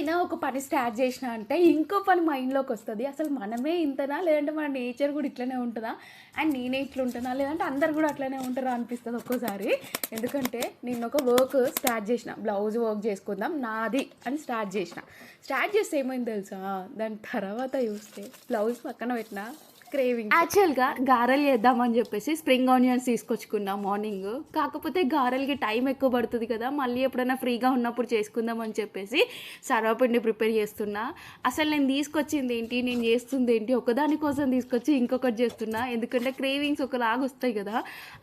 ఎప్పుడైనా ఒక పని స్టార్ట్ చేసినా అంటే ఇంకో పని మైండ్లోకి వస్తుంది. అసలు మనమే ఇంతనా, లేదంటే మన నేచర్ కూడా ఇట్లనే ఉంటుందా, అండ్ నేనే ఇట్లా ఉంటున్నా, లేదంటే అందరు కూడా అట్లనే ఉంటారా అనిపిస్తుంది ఒక్కోసారి. ఎందుకంటే నేను ఒక వర్క్ స్టార్ట్ చేసిన, బ్లౌజ్ వర్క్ చేసుకుందాం నాది అని స్టార్ట్ చేస్తే ఏమైంది తెలుసా, దాని తర్వాత చూస్తే బ్లౌజ్ పక్కన పెట్టిన క్రేవింగ్. యాక్చువల్గా గారెలు చేద్దామని చెప్పేసి స్ప్రింగ్ ఆనియన్స్ తీసుకొచ్చుకున్నాం మార్నింగ్. కాకపోతే గారెలకి టైం ఎక్కువ పడుతుంది కదా, మళ్ళీ ఎప్పుడైనా ఫ్రీగా ఉన్నప్పుడు చేసుకుందాం అని చెప్పేసి సర్వపిండి ప్రిపేర్ చేస్తున్నా. అసలు నేను తీసుకొచ్చింది ఏంటి, నేను చేస్తుంది ఏంటి, ఒకదాని కోసం తీసుకొచ్చి ఇంకొకటి చేస్తున్నా. ఎందుకంటే క్రేవింగ్స్ ఒకలాగా వస్తాయి కదా.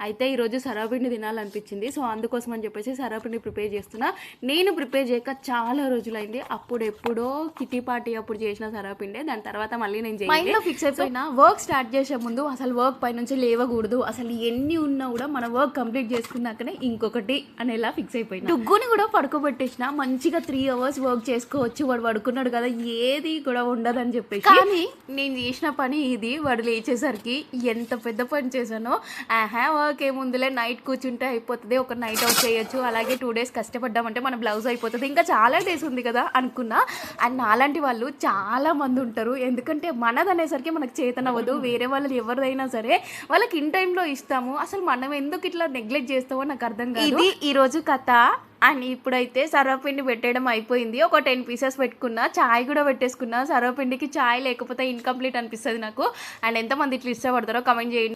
అయితే ఈరోజు సర్వపిండి తినాలనిపించింది, సో అందుకోసం అని చెప్పేసి సర్వపిండి ప్రిపేర్ చేస్తున్నా. నేను ప్రిపేర్ చేయక చాలా రోజులైంది. అప్పుడెప్పుడో కిటీ పార్టీ అప్పుడు చేసిన సర్వపిండే, దాని తర్వాత మళ్ళీ నేను మైండ్లో ఫిక్స్ అయిపోయినా వర్క్ స్టార్ట్ చేసే ముందు అసలు వర్క్ పై నుంచి లేవకూడదు, అసలు ఎన్ని ఉన్నా కూడా మన వర్క్ కంప్లీట్ చేసుకున్నాకనే ఇంకొకటి అనేలా ఫిక్స్ అయిపోయినా. డుగ్గుని కూడా పడుకోబెట్టేసిన, మంచిగా 3 hours వర్క్ చేసుకోవచ్చు, వాడు పడుకున్నాడు కదా ఏది కూడా ఉండదని చెప్పేసి. కానీ నేను చేసిన పని ఇది, వాడు లేచేసరికి ఎంత పెద్ద పని చేశానో. వర్క్ ఏముందిలే, నైట్ కూర్చుంటే అయిపోతుంది, ఒక నైట్ అవుట్ చేయొచ్చు, అలాగే 2 days కష్టపడ్డామంటే మన బ్లౌజ్ అయిపోతుంది, ఇంకా చాలా డేస్ ఉంది కదా అనుకున్నా. అండ్ నాలాంటి వాళ్ళు చాలా మంది ఉంటారు, ఎందుకంటే మనదనేసరికి మనకు చేతనవ్వదు. వేరే వాళ్ళని ఎవరిదైనా సరే వాళ్ళకి ఇన్ టైంలో ఇస్తాము, అసలు మనం ఎందుకు ఇట్లా నెగ్లెక్ట్ చేస్తామో నాకు అర్థం కాదు. ఇది ఈరోజు కథ. అండ్ ఇప్పుడైతే సర్వపిండి పెట్టడం అయిపోయింది, ఒక 10 pieces పెట్టుకున్నా, చాయ్ కూడా పెట్టేసుకున్నా. సర్వపిండికి చాయ్ లేకపోతే ఇన్కంప్లీట్ అనిపిస్తుంది నాకు. అండ్ ఎంతమంది ఇట్లా ఇష్టపడతారో కమెంట్ చేయండి.